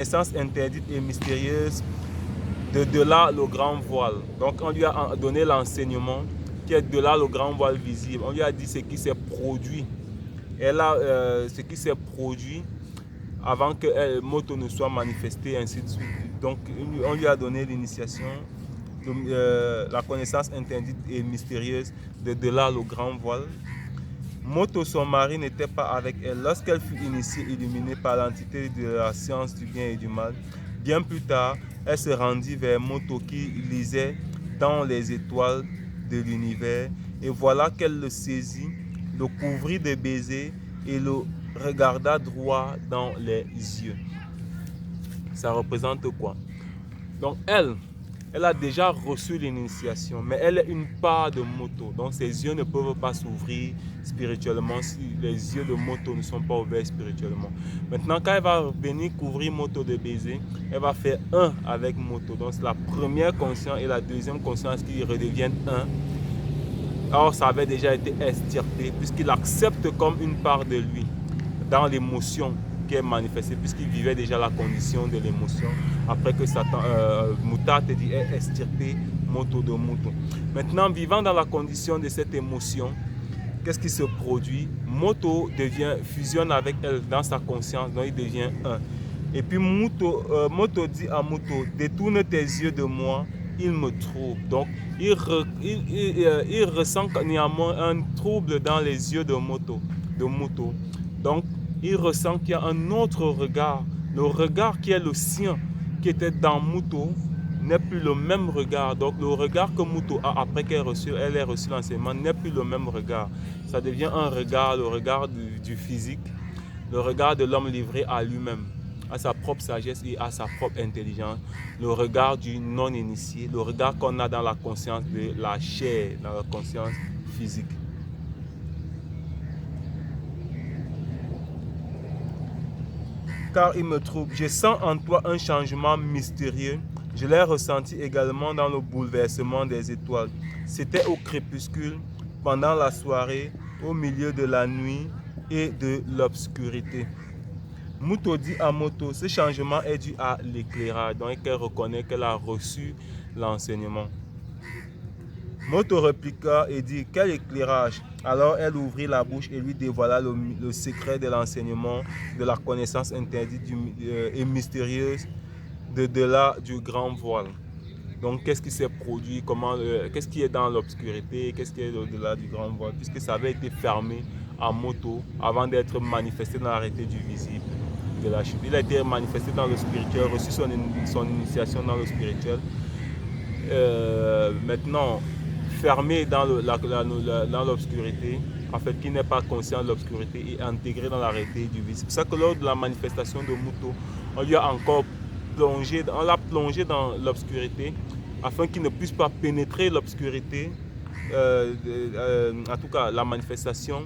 connaissance interdite et mystérieuse de là le grand voile. Donc on lui a donné l'enseignement qui est de là le grand voile visible. On lui a dit ce qui s'est produit. Et là, ce qui s'est produit avant que Moto ne soit manifesté, ainsi de suite. Donc on lui a donné l'initiation, la connaissance interdite et mystérieuse de là le grand voile. Moto, son mari, n'était pas avec elle lorsqu'elle fut initiée, illuminée par l'entité de la science du bien et du mal. Bien plus tard, elle se rendit vers Moto qui lisait dans les étoiles de l'univers, et voilà qu'elle le saisit, le couvrit de baisers et le regarda droit dans les yeux. Ça représente quoi? Donc elle a déjà reçu l'initiation, mais elle est une part de Moto. Donc ses yeux ne peuvent pas s'ouvrir spirituellement si les yeux de Moto ne sont pas ouverts spirituellement. Maintenant, quand elle va venir couvrir Moto de baisers, elle va faire un avec Moto. Donc c'est la première conscience et la deuxième conscience qui redeviennent un. Or, ça avait déjà été extirpé puisqu'il accepte comme une part de lui dans l'émotion qui est manifestée, puisqu'il vivait déjà la condition de l'émotion après que Satan, Muta te dit, est extirpé Moto de Moto. Maintenant, vivant dans la condition de cette émotion, qu'est-ce qui se produit? Moto fusionne avec elle dans sa conscience, donc il devient un. Et puis Moto dit à Moto, détourne tes yeux de moi, il me trouble. Donc il ressent néanmoins un trouble dans les yeux de Moto. Donc il ressent qu'il y a un autre regard, le regard qui est le sien, qui était dans Moto, n'est plus le même regard. Donc le regard que Moto a après qu'elle ait reçu l'enseignement n'est plus le même regard. Ça devient un regard, le regard du physique, le regard de l'homme livré à lui-même, à sa propre sagesse et à sa propre intelligence, le regard du non-initié, le regard qu'on a dans la conscience de la chair, dans la conscience physique. Car il me trouble, je sens en toi un changement mystérieux. Je l'ai ressenti également dans le bouleversement des étoiles. C'était au crépuscule, pendant la soirée, au milieu de la nuit et de l'obscurité. Moto dit à Moto, ce changement est dû à l'éclairage, donc elle reconnaît qu'elle a reçu l'enseignement. Moto répliqua et dit, quel éclairage? Alors elle ouvrit la bouche et lui dévoila le secret de l'enseignement, de la connaissance interdite et mystérieuse de delà du grand voile. Donc qu'est-ce qui s'est produit, qu'est-ce qui est dans l'obscurité, qu'est-ce qui est au-delà du grand voile, puisque ça avait été fermé à Moto avant d'être manifesté dans l'arrêté du visible de la chute. Il a été manifesté dans le spirituel, reçu son initiation dans le spirituel. Maintenant, fermé dans l'obscurité, en fait, qui n'est pas conscient de l'obscurité et intégré dans l'arrêté du visible. C'est pour ça que lors de la manifestation de Moto, on lui a encore plongé dans l'obscurité afin qu'il ne puisse pas pénétrer l'obscurité, en tout cas la manifestation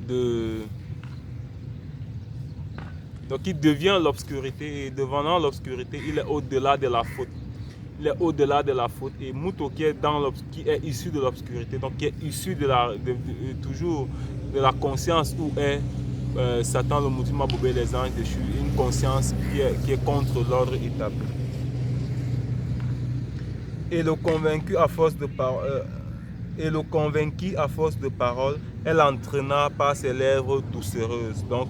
de... Donc il devient l'obscurité et devenant l'obscurité, il est au-delà de la faute. Il est au-delà de la faute, et Moto qui est issu de l'obscurité, donc qui est issu toujours de la conscience où est Satan, le Moutima Bobé, les anges déchus, une conscience qui est contre l'ordre établi. Et le convaincu à force de parole, elle entraîna par ses lèvres doucereuses. Donc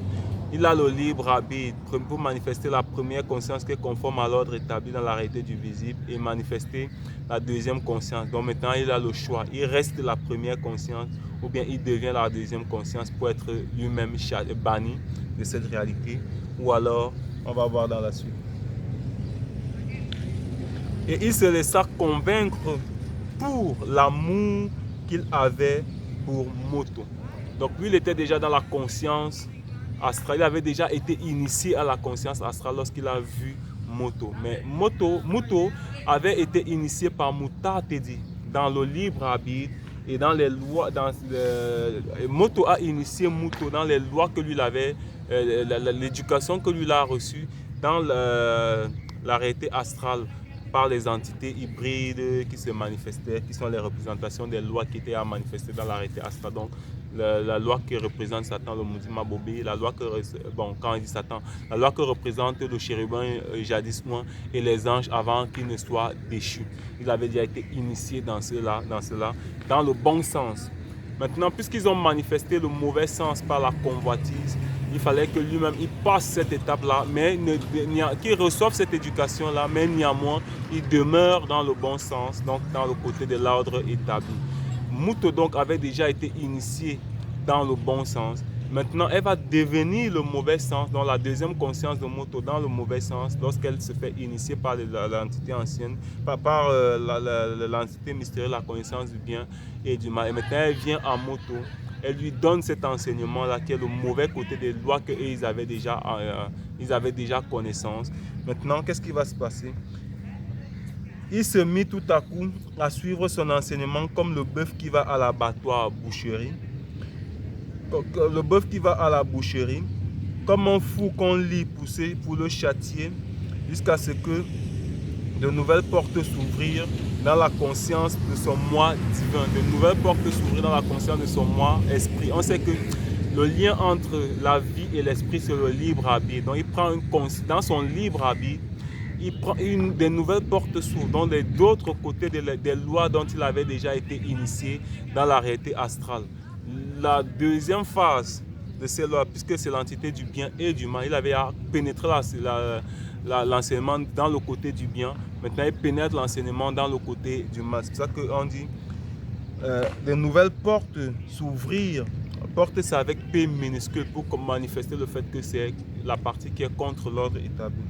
il a le libre arbitre pour manifester la première conscience qui est conforme à l'ordre établi dans la réalité du visible et manifester la deuxième conscience. Donc maintenant, il a le choix. Il reste la première conscience ou bien il devient la deuxième conscience pour être lui-même banni de cette réalité. Ou alors, on va voir dans la suite. Et il se laissa convaincre pour l'amour qu'il avait pour Moto. Donc lui, il était déjà dans la conscience astral. Il avait déjà été initié à la conscience astrale lorsqu'il a vu Moto. Mais Moto avait été initié par Muta Tedi dans le libre arbitre et dans les lois. Moto a initié Moto dans les lois que lui avait, l'éducation que lui a reçue dans la réalité astrale par les entités hybrides qui se manifestaient, qui sont les représentations des lois qui étaient à manifester dans la réalité astrale. Donc la loi qui représente Satan, le maudit Mabobé, la loi que, bon, quand on dit Satan, la loi que représente le chérubin jadis loin et les anges avant qu'ils ne soient déchus. Il avait déjà été initié dans cela, dans le bon sens. Maintenant, puisqu'ils ont manifesté le mauvais sens par la convoitise, il fallait que lui-même il passe cette étape-là, mais qu'il reçoive cette éducation-là, mais néanmoins, il demeure dans le bon sens, donc dans le côté de l'ordre établi. Muto donc avait déjà été initiée dans le bon sens. Maintenant, elle va devenir le mauvais sens, dans la deuxième conscience de Muto, dans le mauvais sens, lorsqu'elle se fait initier par l'entité ancienne, par l'entité mystérieuse, la connaissance du bien et du mal. Et maintenant, elle vient à Muto, elle lui donne cet enseignement-là, qui est le mauvais côté des lois qu'ils avaient déjà connaissance. Maintenant, qu'est-ce qui va se passer? Il se mit tout à coup à suivre son enseignement comme le bœuf qui va à l'abattoir à boucherie. Le bœuf qui va à la boucherie, comme un fou qu'on lit pousser pour le châtier, jusqu'à ce que de nouvelles portes s'ouvrirent dans la conscience de son moi divin. De nouvelles portes s'ouvrirent dans la conscience de son moi esprit. On sait que le lien entre la vie et l'esprit, c'est le libre arbitre. Donc il prend dans son libre arbitre, il prend des nouvelles portes s'ouvrent, donc d'autres côtés des lois dont il avait déjà été initié dans la réalité astrale. La deuxième phase de ces lois, puisque c'est l'entité du bien et du mal, il avait pénétré l'enseignement dans le côté du bien. Maintenant, il pénètre l'enseignement dans le côté du mal. C'est pour ça qu'on dit de nouvelles portes s'ouvrir. Porte, c'est avec P minuscule pour manifester le fait que c'est la partie qui est contre l'ordre établi.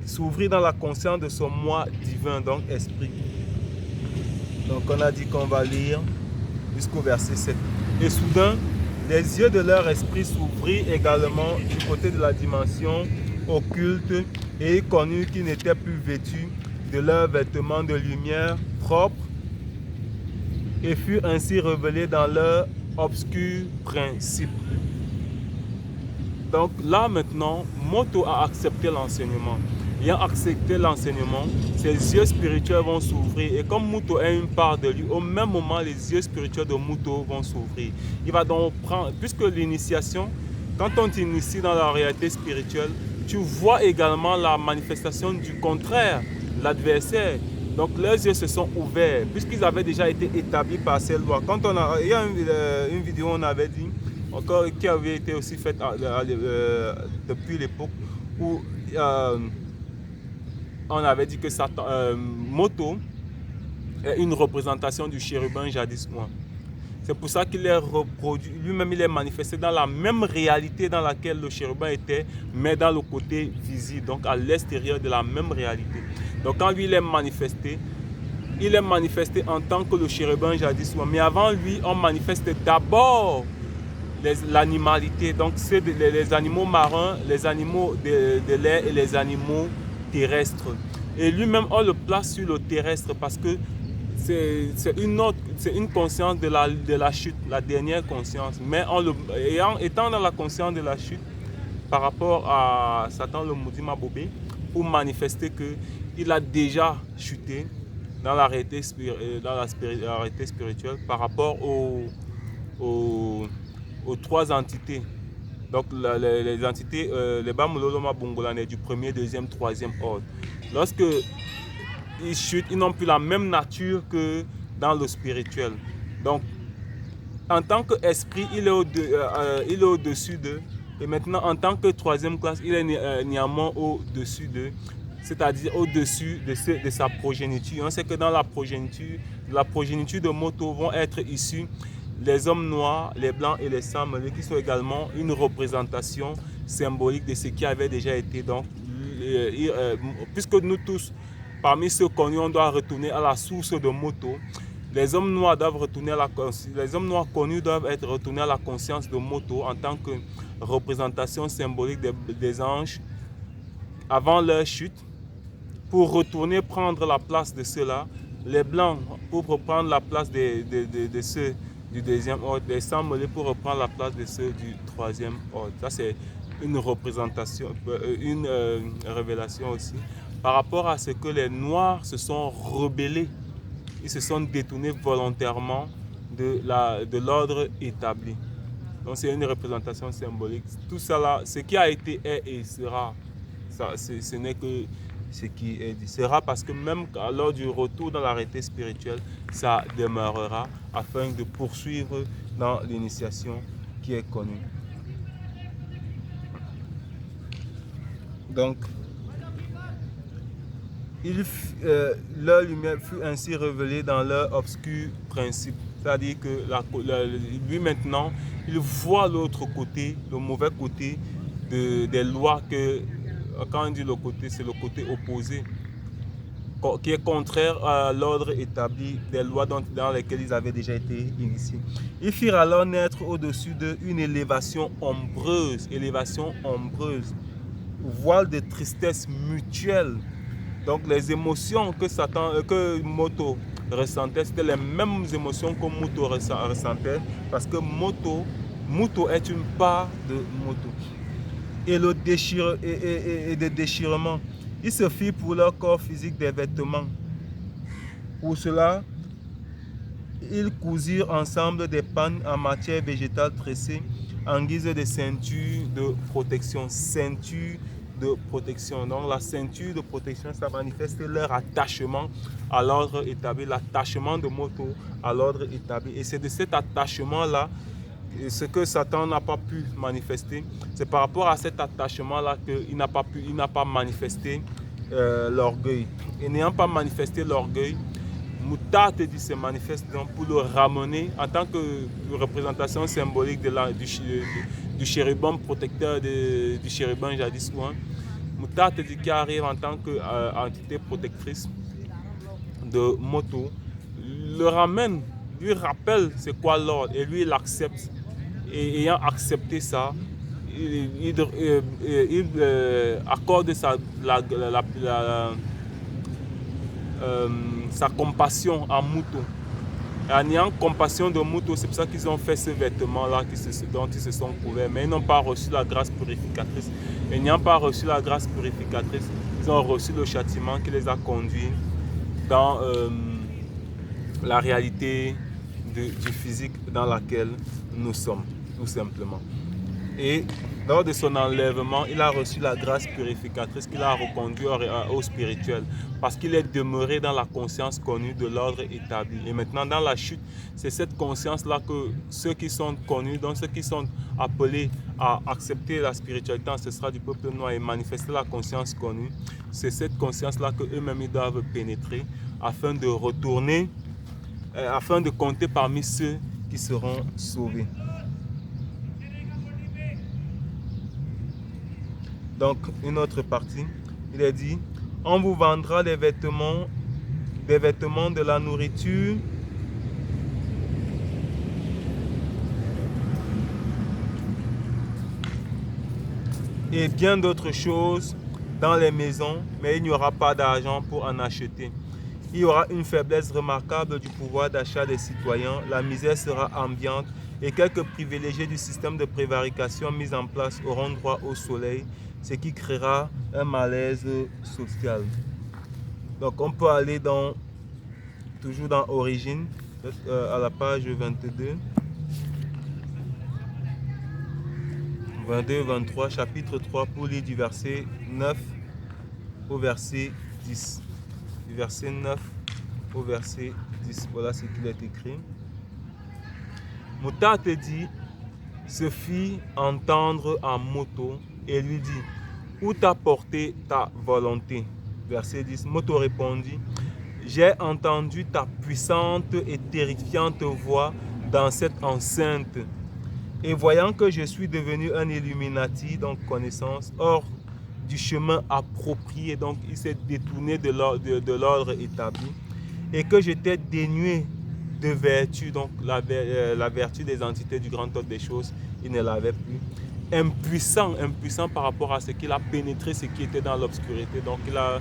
S'ouvrir dans la conscience de son moi divin, donc esprit. Donc, on a dit qu'on va lire jusqu'au verset 7. Et soudain, les yeux de leur esprit s'ouvrirent également du côté de la dimension occulte et ils connurent qu'ils n'étaient plus vêtus de leurs vêtements de lumière propres et furent ainsi révélés dans leur obscur principe. Donc là maintenant, Moto a accepté l'enseignement. Ayant accepté l'enseignement, ses yeux spirituels vont s'ouvrir. Et comme Muto est une part de lui, au même moment, les yeux spirituels de Muto vont s'ouvrir. Il va donc prendre, puisque l'initiation, quand on t'initie dans la réalité spirituelle, tu vois également la manifestation du contraire, l'adversaire. Donc leurs yeux se sont ouverts, puisqu'ils avaient déjà été établis par ces lois. Il y a une vidéo, on avait dit, encore qui avait été aussi faite depuis l'époque où on avait dit que Moto est une représentation du chérubin jadis moi. C'est pour ça qu'il est reproduit, lui-même il est manifesté dans la même réalité dans laquelle le chérubin était, mais dans le côté visible, donc à l'extérieur de la même réalité. Donc quand lui il est manifesté en tant que le chérubin jadis moi. Mais avant lui, on manifeste d'abord l'animalité, donc c'est les animaux marins, les animaux de l'air et les animaux terrestres. Et lui-même, on le place sur le terrestre parce que c'est une conscience de la chute, la dernière conscience. Mais étant dans la conscience de la chute, par rapport à Satan le maudit Mabobé, pour manifester qu'il a déjà chuté dans la réalité spirituelle par rapport aux trois entités. Donc les entités, les Bamuloloma Bongolane du premier, deuxième, troisième ordre. Lorsque ils chutent, ils n'ont plus la même nature que dans le spirituel. Donc, en tant qu'esprit, il est au-dessus d'eux. Et maintenant, en tant que troisième classe, il est néanmoins au-dessus d'eux. C'est-à-dire au-dessus de sa progéniture. On sait que dans la progéniture de Moto vont être issus les hommes noirs, les blancs et les sangs mêlés, qui sont également une représentation symbolique de ce qui avait déjà été. Donc, puisque nous tous, parmi ceux connus, on doit retourner à la source de Moto, les hommes noirs connus doivent être retournés à la conscience de Moto en tant que représentation symbolique des anges avant leur chute, pour retourner prendre la place de ceux-là, les blancs pour reprendre la place de ceux du deuxième ordre, les sangs mêlés pour reprendre la place de ceux du troisième ordre. Ça, c'est une représentation, une révélation aussi, par rapport à ce que les Noirs se sont rebellés. Ils se sont détournés volontairement de l'ordre établi. Donc c'est une représentation symbolique. Tout ça là, ce qui a été est et sera. Ça, ce n'est que ce qui est dit. Sera parce que même lors du retour dans la réalité spirituelle, ça demeurera afin de poursuivre dans l'initiation qui est connue. Donc, leur lumière fut ainsi révélée dans leur obscur principe. C'est-à-dire que lui maintenant, il voit l'autre côté, le mauvais côté des lois que, quand on dit le côté, c'est le côté opposé, qui est contraire à l'ordre établi des lois dans lesquelles ils avaient déjà été initiés. Ils firent alors naître au-dessus d'eux une élévation ombreuse, voile de tristesse mutuelle. Donc les émotions que Moto ressentait, c'était les mêmes émotions que Muto ressentait, parce que Muto est une part de Moto. Et des déchirements. Ils se firent pour leur corps physique des vêtements. Pour cela, ils cousirent ensemble des pannes en matière végétale tressée en guise de ceinture de protection. Donc la ceinture de protection, ça manifeste leur attachement à l'ordre établi, l'attachement de Moto à l'ordre établi. Et c'est de cet attachement-là, ce que Satan n'a pas pu manifester, c'est par rapport à cet attachement-là qu'il n'a pas manifesté l'orgueil. Et n'ayant pas manifesté l'orgueil, Mouta te dit se manifeste donc pour le ramener en tant que représentation symbolique du chérubin protecteur du chérubin jadis loin. Mouta te dit qui arrive en tant qu'entité protectrice de Moto, le ramène, lui rappelle c'est quoi l'ordre et lui il accepte. Et ayant accepté ça, il accorde sa compassion à Muto. En ayant compassion de Muto, c'est pour ça qu'ils ont fait ce vêtement-là dont ils se sont couverts. Mais ils n'ont pas reçu la grâce purificatrice. Et n'ayant pas reçu la grâce purificatrice, ils ont reçu le châtiment qui les a conduits dans la réalité du physique dans laquelle nous sommes, tout simplement. Et lors de son enlèvement, il a reçu la grâce purificatrice qui l'a reconduit au spirituel, parce qu'il est demeuré dans la conscience connue de l'ordre établi. Et maintenant, dans la chute, c'est cette conscience-là que ceux qui sont connus, donc ceux qui sont appelés à accepter la spiritualité ancestrale du peuple noir et manifester la conscience connue, c'est cette conscience-là qu'eux-mêmes ils doivent pénétrer afin de retourner, afin de compter parmi ceux qui seront sauvés. Donc, une autre partie, il est dit, on vous vendra des vêtements, de la nourriture, et bien d'autres choses dans les maisons, mais il n'y aura pas d'argent pour en acheter. Il y aura une faiblesse remarquable du pouvoir d'achat des citoyens, la misère sera ambiante et quelques privilégiés du système de prévarication mis en place auront droit au soleil, ce qui créera un malaise social. Donc on peut aller toujours dans Origine, à la page 22. 22-23, chapitre 3, pour lire du verset 9 au verset 10. Du verset 9 au verset 10. Voilà ce qu'il est écrit. Mouta te dit, se fit entendre en Moto et lui dit, où t'a porté ta volonté? Verset 10. Moto répondit, j'ai entendu ta puissante et terrifiante voix dans cette enceinte. Et voyant que je suis devenu un Illuminati, donc connaissance, hors du chemin approprié, donc il s'est détourné de l'ordre établi, et que j'étais dénué de vertu, donc la vertu des entités du grand ordre des choses, il ne l'avait plus. Impuissant par rapport à ce qu'il a pénétré, ce qui était dans l'obscurité. Donc il a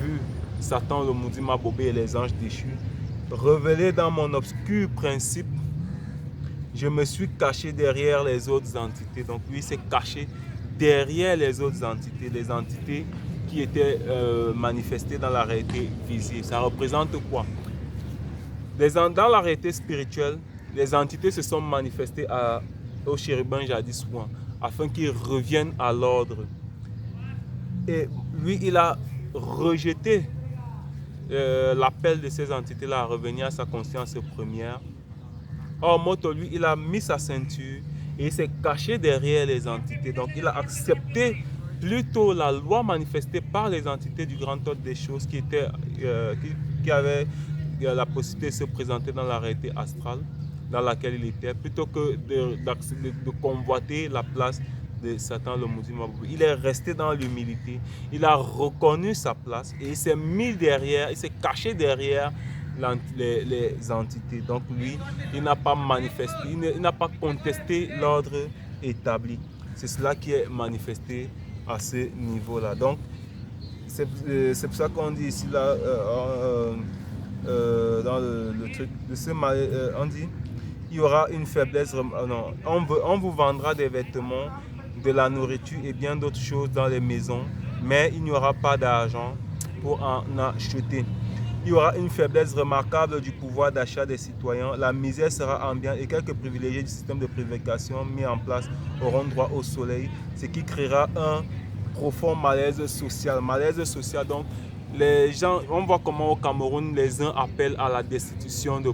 vu Satan, le maudit Mabobé et les anges déchus. Révélé dans mon obscur principe, je me suis caché derrière les autres entités. Donc lui s'est caché derrière les autres entités, les entités qui étaient manifestées dans la réalité visible. Ça représente quoi? Dans la réalité spirituelle, les entités se sont manifestées aux chérubins jadis loin, afin qu'ils reviennent à l'ordre. Et lui, il a rejeté l'appel de ces entités-là à revenir à sa conscience première. Or, Moto, lui, il a mis sa ceinture et il s'est caché derrière les entités. Donc, il a accepté plutôt la loi manifestée par les entités du grand ordre des choses qui avaient la possibilité de se présenter dans la réalité astrale dans laquelle il était, plutôt que de convoiter la place de Satan le maudit Marabout. Il est resté dans l'humilité, il a reconnu sa place et il s'est mis derrière, il s'est caché derrière les entités. Donc lui, il n'a pas manifesté, il n'a pas contesté l'ordre établi. C'est cela qui est manifesté à ce niveau-là. Donc, c'est pour ça qu'on dit ici, là, dans le truc de ce on dit, il y aura une faiblesse. Non, on vous vendra des vêtements, de la nourriture et bien d'autres choses dans les maisons, mais il n'y aura pas d'argent pour en acheter. Il y aura une faiblesse remarquable du pouvoir d'achat des citoyens. La misère sera ambiante et quelques privilégiés du système de prédication mis en place auront droit au soleil, ce qui créera un profond malaise social. Malaise social, donc les gens, on voit comment au Cameroun, les uns appellent à la destitution de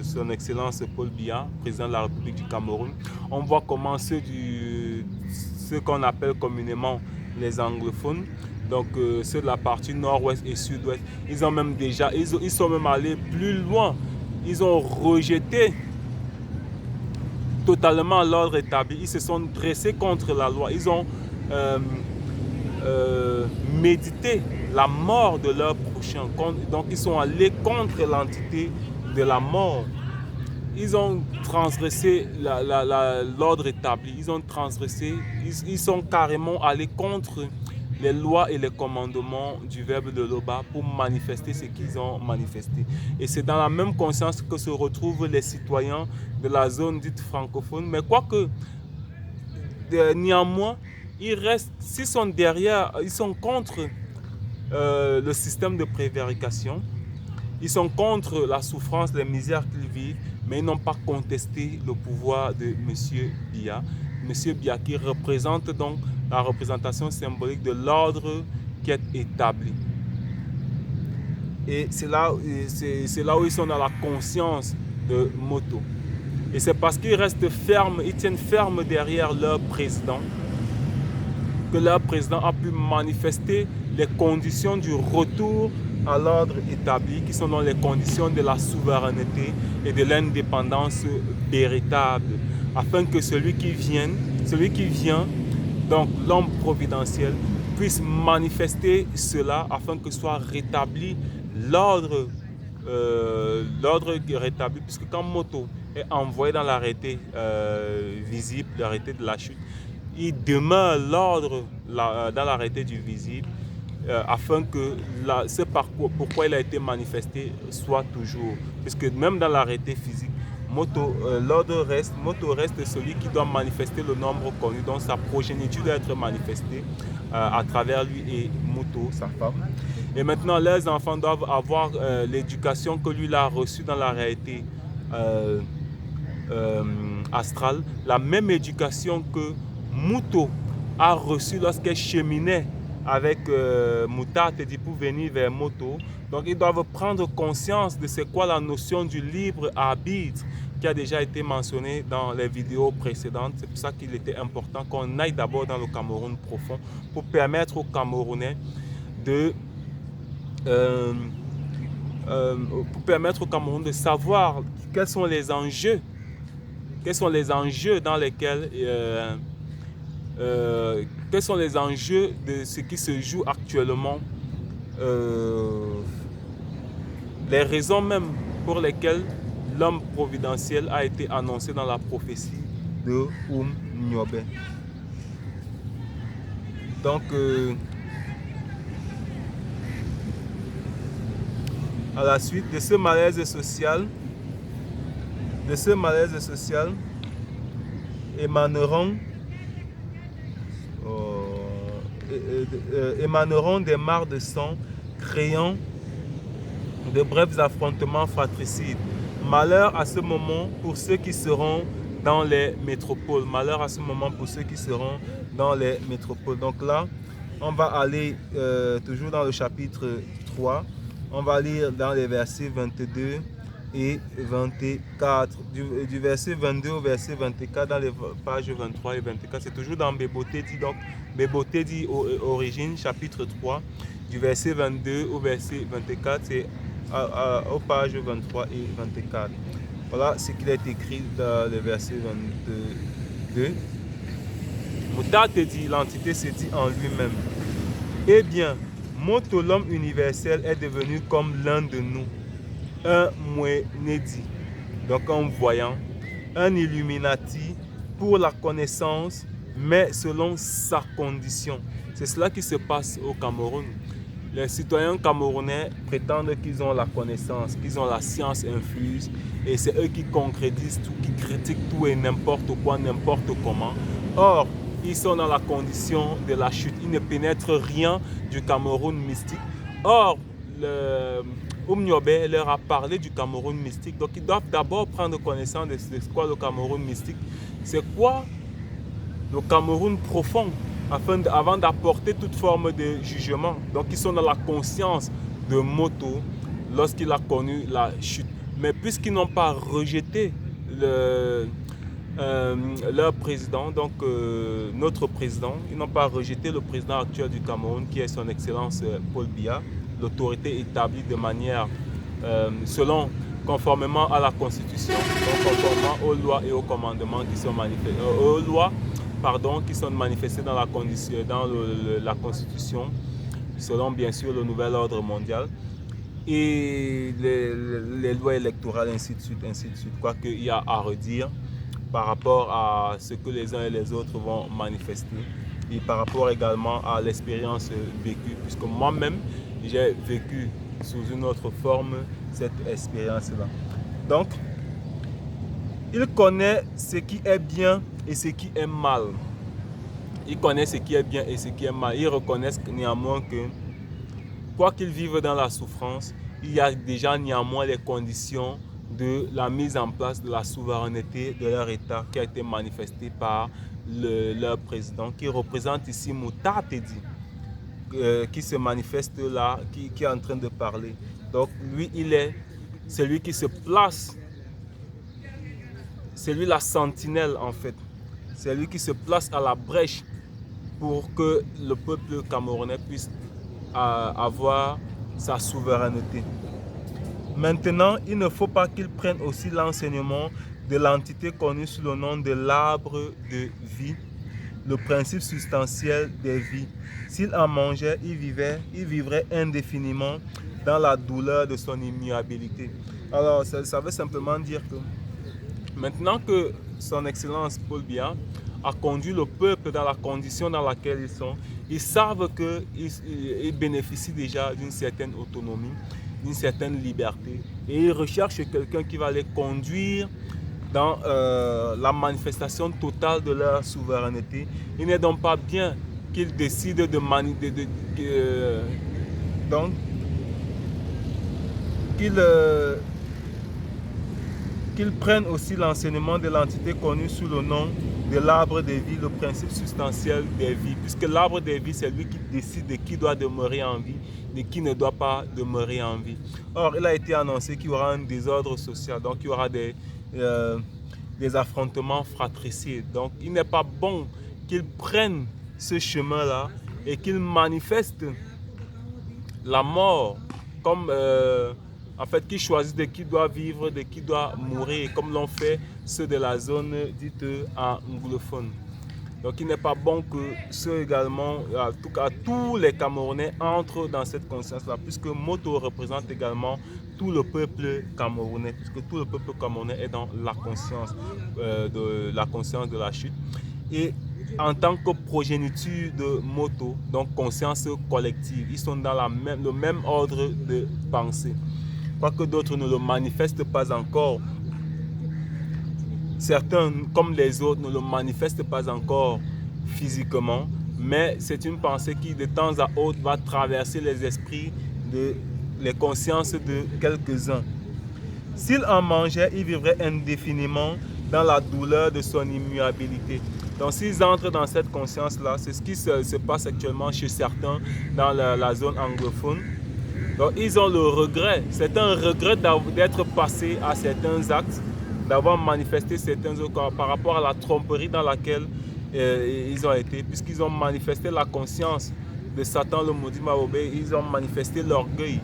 son Excellence Paul Biya, président de la République du Cameroun. On voit comment ceux qu'on appelle communément les anglophones, donc ceux de la partie nord-ouest et sud-ouest, ils sont même allés plus loin. Ils ont rejeté totalement l'ordre établi. Ils se sont dressés contre la loi. Ils ont médité la mort de leur prochain. Donc ils sont allés contre l'entité de la mort. Ils ont transgressé l'ordre établi. Ils ont transgressé, ils sont carrément allés contre les lois et les commandements du verbe de Loba pour manifester ce qu'ils ont manifesté. Et c'est dans la même conscience que se retrouvent les citoyens de la zone dite francophone. Mais quoique, néanmoins, ils restent, s'ils sont derrière, ils sont contre le système de prévarication, ils sont contre la souffrance, les misères qu'ils vivent, mais ils n'ont pas contesté le pouvoir de M. Biya. M. Biya qui représente donc la représentation symbolique de l'ordre qui est établi. Et c'est là où ils sont dans la conscience de Moto. Et c'est parce qu'ils restent fermes, ils tiennent ferme derrière leur président, que leur président a pu manifester les conditions du retour à l'ordre établi, qui sont dans les conditions de la souveraineté et de l'indépendance véritable, afin que celui qui vient, donc l'homme providentiel, puisse manifester cela afin que soit rétabli l'ordre rétabli, puisque quand Moto est envoyé dans l'arrêté visible, l'arrêté de la chute, il demeure l'ordre dans l'arrêté du visible, afin que ce parcours, pourquoi il a été manifesté, soit toujours. Puisque même dans l'arrêté physique, Moto reste celui qui doit manifester le nombre connu, donc sa progéniture doit être manifestée à travers lui et Moto, sa femme. Et maintenant, les enfants doivent avoir l'éducation que lui a reçue dans la réalité astrale, la même éducation que Moto a reçue lorsqu'elle cheminait avec Mouta Tedi pour venir vers Moto. Donc ils doivent prendre conscience de c'est quoi la notion du libre arbitre qui a déjà été mentionnée dans les vidéos précédentes. C'est pour ça qu'il était important qu'on aille d'abord dans le Cameroun profond pour permettre aux Camerounais de savoir quels sont les enjeux dans lesquels quels sont les enjeux de ce qui se joue actuellement, les raisons même pour lesquelles l'homme providentiel a été annoncé dans la prophétie de Niobe. Donc, à la suite de ce malaise social, émaneront des mares de sang, créant de brefs affrontements fratricides. Malheur à ce moment pour ceux qui seront dans les métropoles. Malheur à ce moment pour ceux qui seront dans les métropoles. Donc là, on va aller toujours dans le chapitre 3. On va lire dans les versets 22 et 24. Du verset 22 au verset 24, dans les pages 23 et 24. C'est toujours dans Béboté dit. Donc, Béboté dit origine, chapitre 3. Du verset 22 au verset 24, c'est aux pages 23 et 24. Voilà ce qu'il est écrit dans le verset 22. Mouta te dit, l'entité se dit en lui-même. Eh bien, Moto, l'homme universel, est devenu comme l'un de nous, un Mwenedi, donc un voyant, un Illuminati pour la connaissance, mais selon sa condition. C'est cela qui se passe au Cameroun. Les citoyens camerounais prétendent qu'ils ont la connaissance, qu'ils ont la science infuse, et c'est eux qui concrétisent tout, qui critiquent tout et n'importe quoi, n'importe comment. Or, ils sont dans la condition de la chute. Ils ne pénètrent rien du Cameroun mystique. Or, Nyobe leur a parlé du Cameroun mystique. Donc, ils doivent d'abord prendre connaissance de ce qu'est le Cameroun mystique. C'est quoi le Cameroun profond, avant d'apporter toute forme de jugement. Donc, ils sont dans la conscience de Moto lorsqu'il a connu la chute. Mais puisqu'ils n'ont pas rejeté leur président, donc notre président, ils n'ont pas rejeté le président actuel du Cameroun, qui est son excellence Paul Biya, l'autorité établie de manière conformément à la Constitution, donc conformément aux lois et aux commandements qui sont manifestés dans la Constitution, selon bien sûr le nouvel ordre mondial et les lois électorales, ainsi de suite, quoi qu'il y a à redire par rapport à ce que les uns et les autres vont manifester et par rapport également à l'expérience vécue, puisque moi-même j'ai vécu sous une autre forme cette expérience-là. Donc, il connaît ce qui est bien et ce qui est mal. Il connaît ce qui est bien et ce qui est mal. Ils reconnaissent néanmoins que, quoi qu'ils vivent dans la souffrance, il y a déjà néanmoins les conditions de la mise en place de la souveraineté de leur État qui a été manifestée par leur président, qui représente ici Mouta Tedi, qui se manifeste là, qui est en train de parler. Donc lui, il est celui qui se place, c'est lui la sentinelle en fait, c'est lui qui se place à la brèche pour que le peuple camerounais puisse avoir sa souveraineté. Maintenant, il ne faut pas qu'il prenne aussi l'enseignement de l'entité connue sous le nom de l'arbre de vie, le principe substantiel des vies. S'il en mangeait, il vivrait indéfiniment dans la douleur de son immuabilité. Alors, ça veut simplement dire que maintenant que son Excellence Paul Biya a conduit le peuple dans la condition dans laquelle ils sont, ils savent qu'ils bénéficient déjà d'une certaine autonomie, d'une certaine liberté, et ils recherchent quelqu'un qui va les conduire dans la manifestation totale de leur souveraineté. Il n'est donc pas bien qu'ils décident qu'ils prennent aussi l'enseignement de l'entité connue sous le nom de l'arbre des vies, le principe substantiel des vies, puisque l'arbre des vies, c'est lui qui décide de qui doit demeurer en vie, de qui ne doit pas demeurer en vie. Or, il a été annoncé qu'il y aura un désordre social, donc il y aura des affrontements fratricides. Donc, il n'est pas bon qu'ils prennent ce chemin-là et qu'ils manifestent la mort comme... en fait, qui choisissent de qui doit vivre, de qui doit mourir, comme l'ont fait ceux de la zone dite anglophone. Donc, il n'est pas bon que ceux également, en tout cas tous les Camerounais entrent dans cette conscience-là, puisque Moto représente également tout le peuple camerounais, puisque tout le peuple camerounais est dans la conscience de la chute. Et en tant que progéniture de Moto, donc conscience collective, ils sont dans le même ordre de pensée. Quoique d'autres ne le manifestent pas encore. Certains, comme les autres, ne le manifestent pas encore physiquement, mais c'est une pensée qui, de temps à autre, va traverser les esprits, les consciences de quelques-uns. S'il en mangeait, il vivrait indéfiniment dans la douleur de son immuabilité. Donc s'ils entrent dans cette conscience-là, c'est ce qui se passe actuellement chez certains dans la zone anglophone. Donc ils ont le regret, c'est un regret d'être passé à certains actes, d'avoir manifesté certains autres par rapport à la tromperie dans laquelle ils ont été, puisqu'ils ont manifesté la conscience de Satan le maudit Mabobé, ils ont manifesté l'orgueil.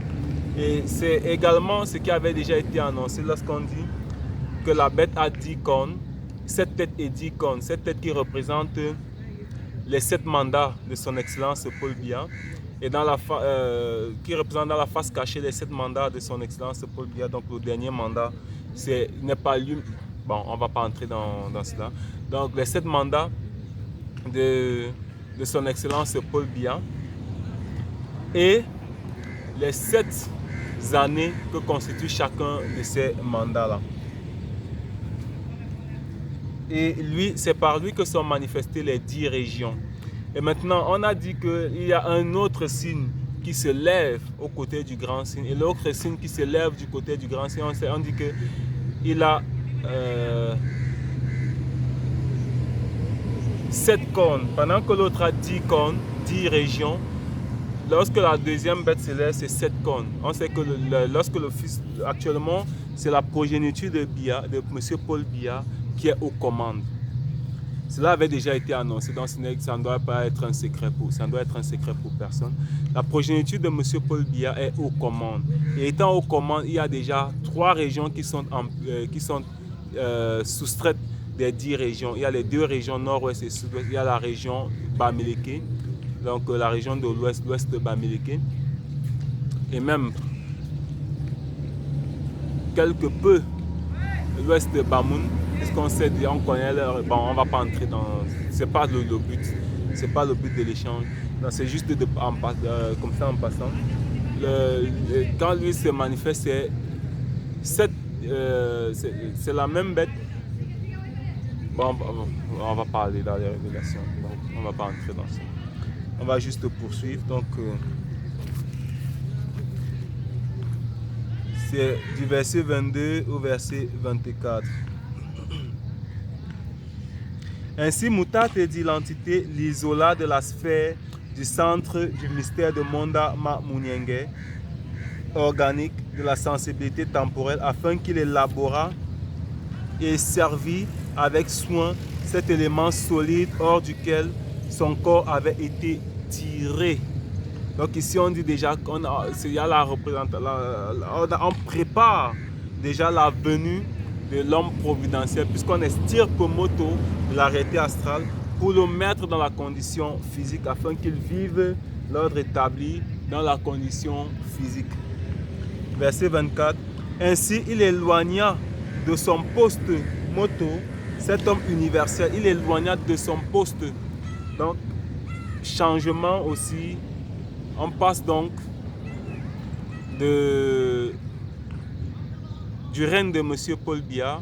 Et c'est également ce qui avait déjà été annoncé lorsqu'on dit que la bête a 10 cornes, 7 têtes et 10 cornes, 7 têtes qui représentent les 7 mandats de son excellence Paul Biya, et qui représente dans la face cachée les 7 mandats de son excellence Paul Biya. Donc le dernier mandat n'est pas lui, bon on ne va pas entrer dans cela. Donc les 7 mandats de son excellence Paul Biya et les 7 années que constitue chacun de ces mandats-là. Et lui, c'est par lui que sont manifestées les 10 régions. Et maintenant, on a dit qu'il y a un autre signe qui se lève aux côtés du grand signe. Et l'autre signe qui se lève du côté du grand signe, on dit qu'il a 7 cornes. Pendant que l'autre a 10 cornes, 10 régions. Lorsque la deuxième bête se lève, c'est 7 cornes. On sait que lorsque le fils, actuellement, c'est la progéniture de M. Paul Biya qui est aux commandes. Cela avait déjà été annoncé, donc ça ne doit pas être un secret pour personne. La progéniture de M. Paul Biya est aux commandes. Et étant aux commandes, il y a déjà 3 régions qui sont soustraites des 10 régions. Il y a les 2 régions nord-ouest et sud-ouest. Il y a la région Bamileke, donc la région de l'ouest de Bamileke. Et même quelque peu l'ouest de Bamoun. Qu'on sait, on connaît bon, on va pas entrer dans, c'est pas le but, c'est pas le but de l'échange, c'est juste comme ça en passant. Quand lui se manifeste, c'est la même bête. Bon, on va pas aller dans les révélations, donc on va pas entrer dans ça. On va juste poursuivre. Donc c'est du verset 22 au verset 24. Ainsi, Mutate dit l'entité l'isola de la sphère du centre du mystère de Monda Mamunienge, organique de la sensibilité temporelle, afin qu'il élabora et servit avec soin cet élément solide hors duquel son corps avait été tiré. Donc ici on dit déjà qu'on y a la représentation, on prépare déjà la venue de l'homme providentiel, puisqu'on estirpe moto de l'arrêté astral pour le mettre dans la condition physique afin qu'il vive l'ordre établi dans la condition physique. Verset 24. Ainsi il éloigna de son poste moto cet homme universel, il éloigna de son poste. Donc changement aussi, on passe donc du règne de M. Paul Biya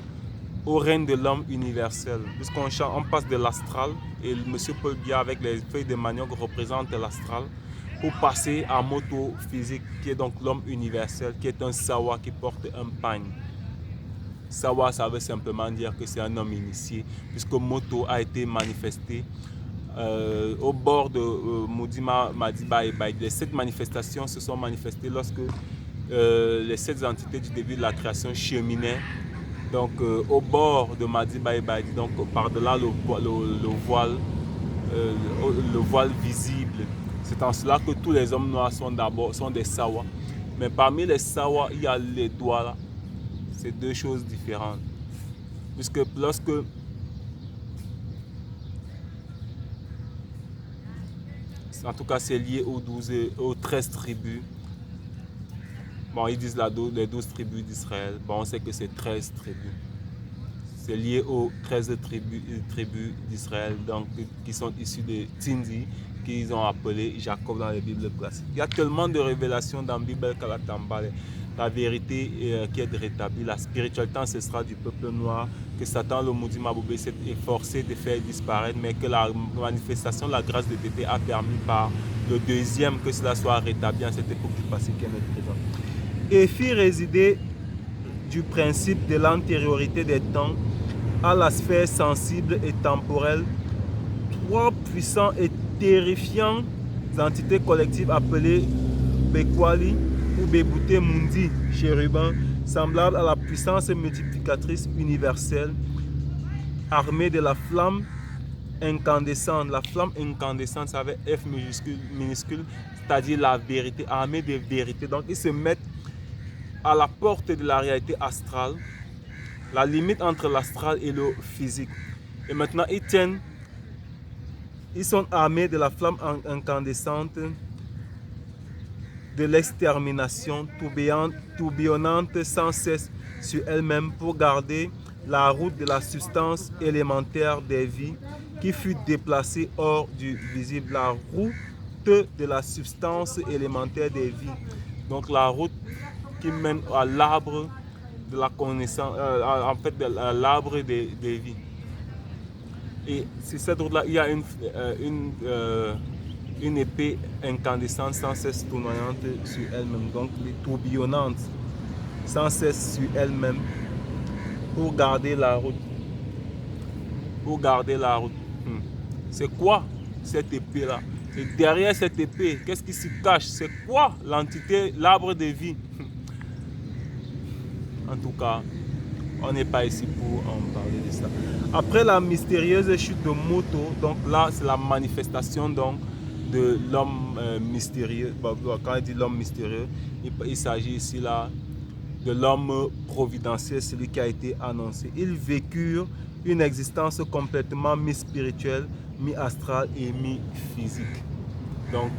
au règne de l'homme universel. Puisqu'on passe de l'astral, et M. Paul Biya avec les feuilles de manioc représente l'astral, pour passer à moto physique, qui est donc l'homme universel, qui est un sawa qui porte un pagne. Sawa, ça veut simplement dire que c'est un homme initié, puisque moto a été manifesté au bord de Moudima Madiba et Baïd. Les 7 manifestations se sont manifestées lorsque les 7 entités du début de la création cheminaient donc au bord de Madiba et Baïd, donc par-delà le voile visible. C'est en cela que tous les hommes noirs sont des sawas. Mais parmi les sawas, il y a les doigts là. C'est 2 choses différentes. Puisque lorsque en tout cas c'est lié aux 13 tribus. Bon, ils disent les 12 tribus d'Israël. Bon, on sait que c'est 13 tribus. C'est lié aux 13 tribus d'Israël, donc qui sont issues de Tindi, qu'ils ont appelé Jacob dans les Bibles classiques. Il y a tellement de révélations dans la Bible Kalatambale. La vérité qui est rétablie, la spiritualité ancestral du peuple noir, que Satan, le maudit Maboubé, s'est efforcé de faire disparaître, mais que la manifestation de la grâce de Tété a permis par le deuxième que cela soit rétabli en cette époque du passé qui est notre présent. Et fit résider du principe de l'antériorité des temps à la sphère sensible et temporelle, trois puissants et terrifiants entités collectives appelées Bekwali ou Bebute Mundi chérubins, semblables à la puissance multiplicatrice universelle, armée de la flamme incandescente. La flamme incandescente, ça avec F minuscule, c'est-à-dire la vérité, armée de vérité. Donc ils se mettent à la porte de la réalité astrale, la limite entre l'astral et le physique. Et maintenant ils sont armés de la flamme incandescente de l'extermination, tourbillonnante sans cesse sur elle-même pour garder la route de la substance élémentaire des vies qui fut déplacée hors du visible. La route de la substance élémentaire des vies. Donc la route qui mène à l'arbre de la connaissance, en fait à l'arbre des vies. Et sur cette route-là, il y a une épée incandescente sans cesse tournoyante sur elle-même, donc tourbillonnante sans cesse sur elle-même pour garder la route. Pour garder la route. C'est quoi cette épée-là? Et derrière cette épée, qu'est-ce qui se cache? C'est quoi l'entité, l'arbre de vie? En tout cas, on n'est pas ici pour en parler de ça. Après la mystérieuse chute de Moto, donc là, c'est la manifestation donc, de l'homme mystérieux. Bon, quand il dit l'homme mystérieux, il s'agit ici là de l'homme providentiel, celui qui a été annoncé. Ils vécurent une existence complètement mi-spirituelle, mi-astrale et mi-physique. Donc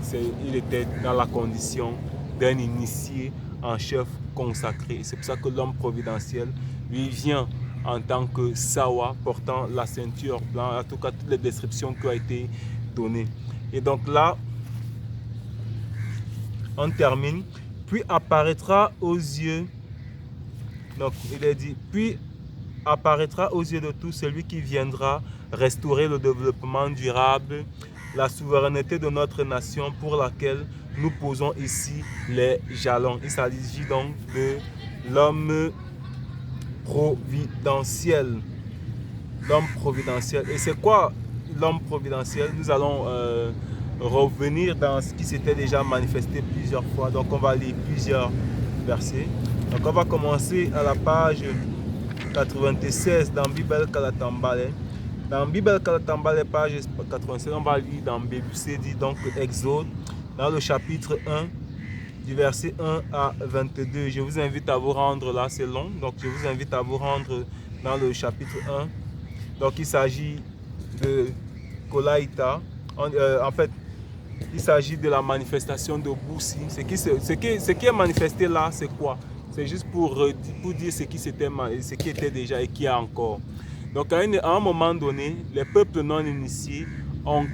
il était dans la condition d'un initié en chef consacré. C'est pour ça que l'homme providentiel lui vient en tant que Sawa portant la ceinture blanche, en tout cas toutes les descriptions qui ont été données. Et donc là, on termine. Puis apparaîtra aux yeux, donc il est dit, puis apparaîtra aux yeux de tous celui qui viendra restaurer le développement durable, la souveraineté de notre nation pour laquelle nous posons ici les jalons. Il s'agit donc de l'homme providentiel. L'homme providentiel. Et c'est quoi l'homme providentiel? Nous allons revenir dans ce qui s'était déjà manifesté plusieurs fois. Donc on va lire plusieurs versets. Donc on va commencer à la page 96 dans Bible Kalatambale. Dans Bible Kalatambale, page 96, on va lire dans BBC, dit donc Exode, dans le chapitre 1, du verset 1 à 22. Je vous invite à vous rendre là, c'est long, donc je vous invite à vous rendre dans le chapitre 1. Donc il s'agit de Kolaïta. En fait, il s'agit de la manifestation de Boussi. Ce qui est manifesté là, c'est quoi? C'est juste pour dire ce qui était déjà et qui est encore. Donc à un moment donné, les peuples non initiés ont